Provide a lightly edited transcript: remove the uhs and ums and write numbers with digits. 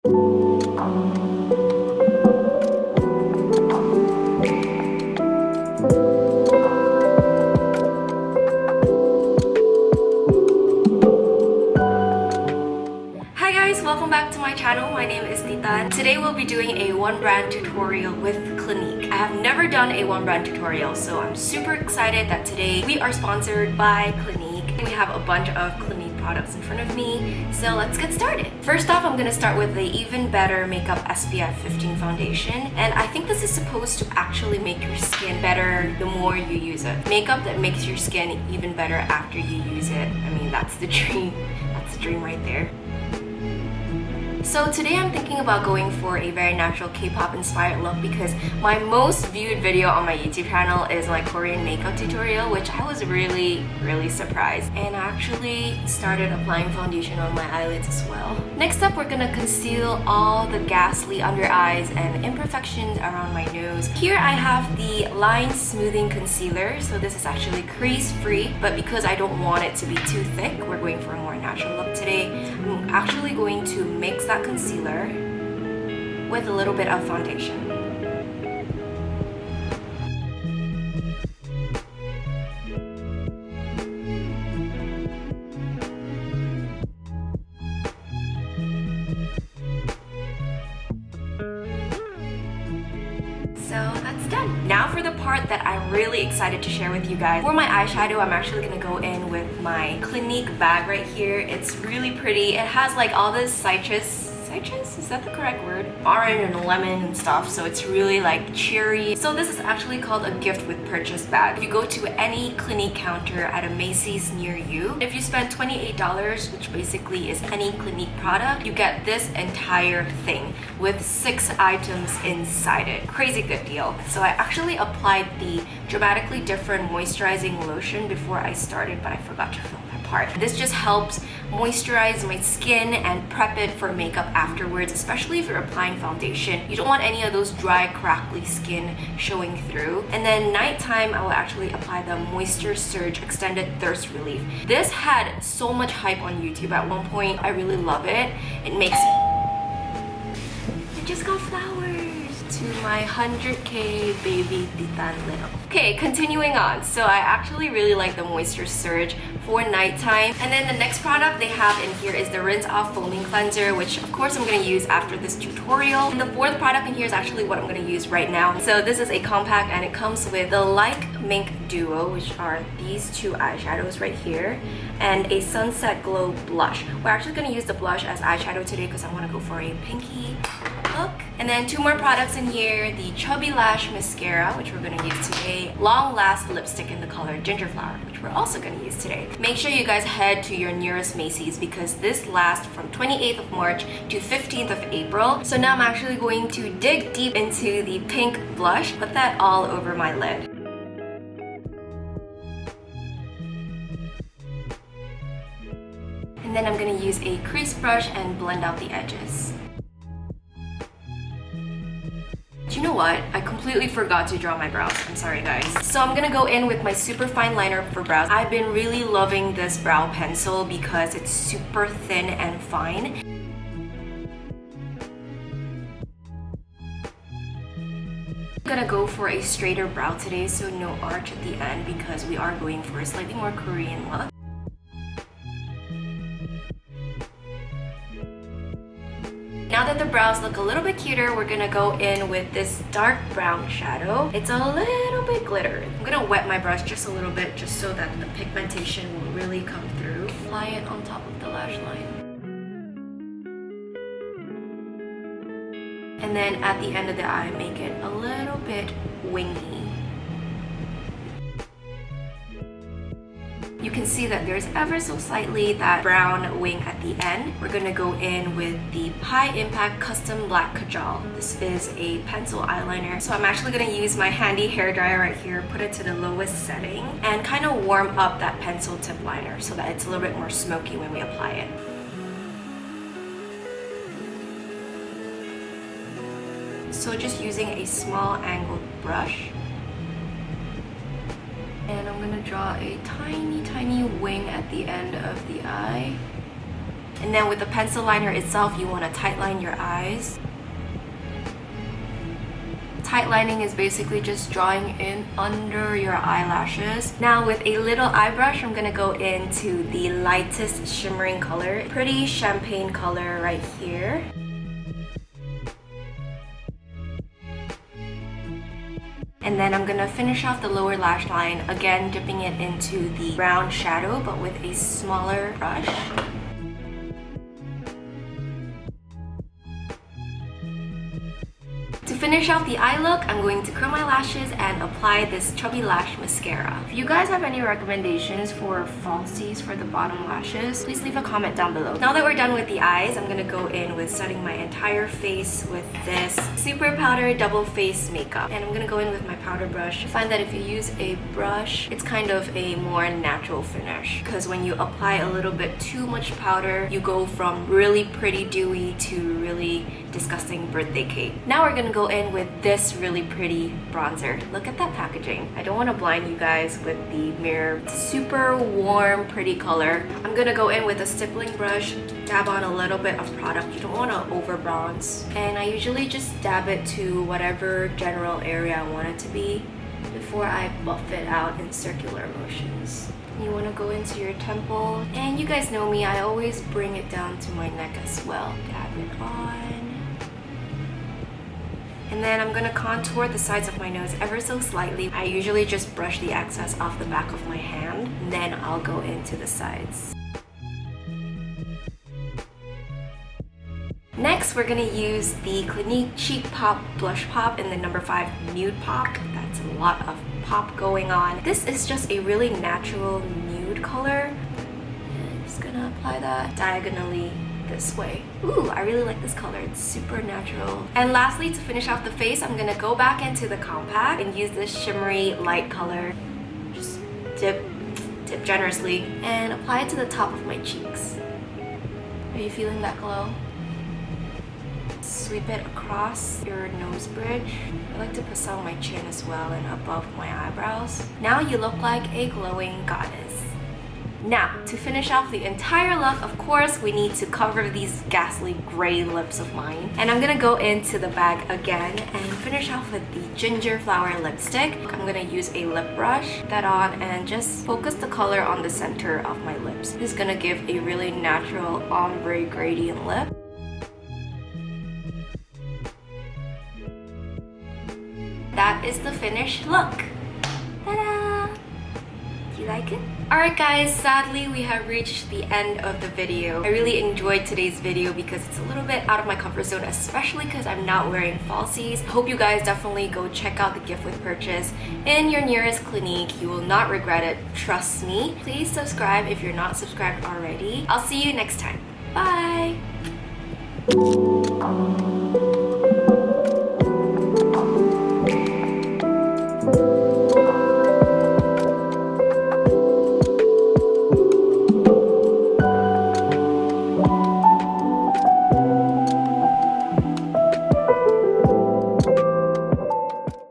Hi guys, welcome back to my channel. My name is Tita. Today we'll be doing a one brand tutorial with Clinique. I have never done a one brand tutorial, so I'm super excited that today we are sponsored by Clinique. We have a bunch of Clinique products in front of me, so let's get started. First off, I'm gonna start with the Even Better Makeup SPF 15 foundation, and I think this is supposed to actually make your skin better the more you use it. Makeup that makes your skin even better after you use it. I mean, that's the dream. That's the dream right there. So today I'm thinking about going for a very natural K-pop inspired look because my most viewed video on my YouTube channel is my Korean makeup tutorial, which I was really surprised. And I actually started applying foundation on my eyelids as well. Next up, we're gonna conceal all the ghastly under eyes and imperfections around my nose. Here I have the Line Smoothing Concealer. So this is actually crease free, but because I don't want it to be too thick, we're going for a more natural look today. I'm actually going to mix that concealer with a little bit of foundation. So that's done. Now for the part that I'm really excited to share with you guys. For my eyeshadow, I'm actually gonna go in with my Clinique bag right here. It's really pretty. It has like all this citrus, is that the correct word? Orange and lemon and stuff, so it's really like cheery. So this is actually called a gift with purchase bag. If you go to any Clinique counter at a Macy's near you, if you spend $28, which basically is any Clinique product, you get this entire thing with 6 items inside it. Crazy good deal. So I actually applied the dramatically different moisturizing lotion before I started, but I forgot to film that part. This just helps moisturize my skin and prep it for makeup afterwards, especially if you're applying foundation. You don't want any of those dry, crackly skin showing through. And then nighttime, I will actually apply the Moisture Surge Extended Thirst Relief. This had so much hype on YouTube at one point. I really love it. It makes... I just got flowers to my 100k baby Titan Little. Okay, continuing on. So I actually really like the Moisture Surge for nighttime. And then the next product they have in here is the Rinse Off Foaming Cleanser, which of course I'm going to use after this tutorial. And the fourth product in here is actually what I'm going to use right now. So this is a compact and it comes with the Like Mink Duo, which are these two eyeshadows right here, and a Sunset Glow blush. We're actually going to use the blush as eyeshadow today because I want to go for a pinky look. And then two more products in here, the Chubby Lash Mascara, which we're going to use today, Long Last Lipstick in the color Gingerflower, which we're also going to use today. Make sure you guys head to your nearest Macy's because this lasts from 28th of March to 15th of April. So now I'm actually going to dig deep into the pink blush, put that all over my lid. And then I'm going to use a crease brush and blend out the edges. Do you know what? I completely forgot to draw my brows. I'm sorry guys. So I'm gonna go in with my Superfine liner for brows. I've been really loving this brow pencil because it's super thin and fine. I'm gonna go for a straighter brow today, so no arch at the end because we are going for a slightly more Korean look. Now that the brows look a little bit cuter, we're gonna go in with this dark brown shadow. It's a little bit glittery. I'm gonna wet my brush just a little bit just so that the pigmentation will really come through. Apply it on top of the lash line. And then at the end of the eye, make it a little bit wingy. You can see that there's ever so slightly that brown wing at the end. We're gonna go in with the High Impact Custom Black Kajal. This is a pencil eyeliner. So I'm actually gonna use my handy hairdryer right here, put it to the lowest setting, and kind of warm up that pencil tip liner so that it's a little bit more smoky when we apply it. So just using a small angled brush. And I'm gonna draw a tiny wing at the end of the eye. And then with the pencil liner itself, you want to tightline your eyes. Tightlining is basically just drawing in under your eyelashes. Now with a little eye brush, I'm gonna go into the lightest shimmering color. Pretty champagne color right here. And then I'm gonna finish off the lower lash line, again dipping it into the brown shadow but with a smaller brush. To finish off the eye look, I'm going to curl my lashes and apply this Chubby Lash mascara. If you guys have any recommendations for falsies for the bottom lashes, please leave a comment down below. Now that we're done with the eyes, I'm gonna go in with setting my entire face with this Super Powder Double Face Makeup. And I'm gonna go in with my powder brush. I find that if you use a brush, it's kind of a more natural finish. Because when you apply a little bit too much powder, you go from really pretty dewy to really disgusting birthday cake. Now we're gonna go in with this really pretty bronzer. Look at that packaging. I don't want to blind you guys with the mirror. It's super warm, pretty color. I'm gonna go in with a stippling brush, dab on a little bit of product. You don't want to over bronze. And I usually just dab it to whatever general area I want it to be before I buff it out in circular motions. You want to go into your temple. And you guys know me, I always bring it down to my neck as well. Dab it on. And then I'm gonna contour the sides of my nose ever so slightly. I usually just brush the excess off the back of my hand, and then I'll go into the sides. Next, we're gonna use the Clinique Cheek Pop Blush Pop in the number 5 Nude Pop. That's a lot of pop going on. This is just a really natural nude color. And I'm just gonna apply that diagonally this way. Ooh, I really like this color. It's super natural. And lastly, to finish off the face, I'm gonna go back into the compact and use this shimmery light color. Just dip generously and apply it to the top of my cheeks. Are you feeling that glow? Sweep it across your nose bridge. I like to put some on my chin as well and above my eyebrows. Now you look like a glowing goddess. Now, to finish off the entire look, of course, we need to cover these ghastly gray lips of mine. And I'm gonna go into the bag again and finish off with the Gingerflower lipstick. I'm gonna use a lip brush, put that on, and just focus the color on the center of my lips. This is gonna give a really natural ombre gradient lip. That is the finished look. Ta-da! Do you like it? Alright guys, sadly we have reached the end of the video. I really enjoyed today's video because it's a little bit out of my comfort zone, especially because I'm not wearing falsies. I hope you guys definitely go check out the gift with purchase in your nearest Clinique. You will not regret it, trust me. Please subscribe if you're not subscribed already. I'll see you next time. Bye!